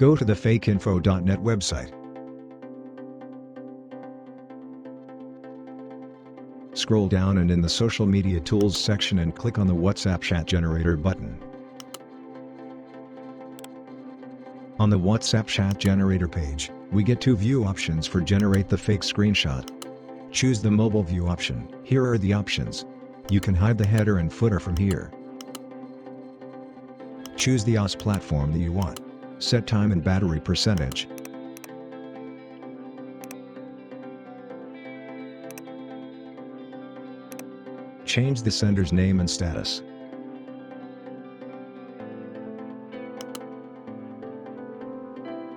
Go to the fakeinfo.net website. Scroll down and in the Social Media Tools section and click on the WhatsApp Chat Generator button. On the WhatsApp Chat Generator page, we get two view options for generate the fake screenshot. Choose the mobile view option. Here are the options. You can hide the header and footer from here. Choose the OS platform that you want. Set time and battery percentage. Change the sender's name and status.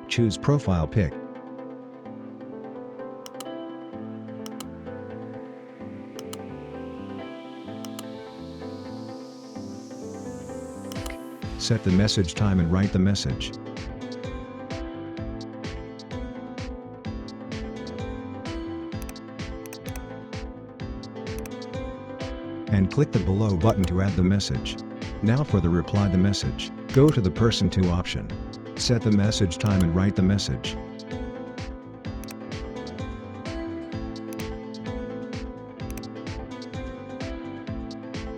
Choose profile pic. Set the message time and write the message. And click the below button to add the message. Now for the reply the message, go to the person to option. Set the message time and write the message.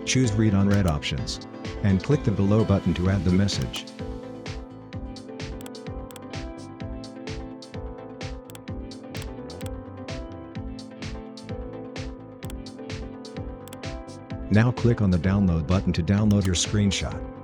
Choose read unread options. And click the below button to add the message. Now click on the download button to download your screenshot.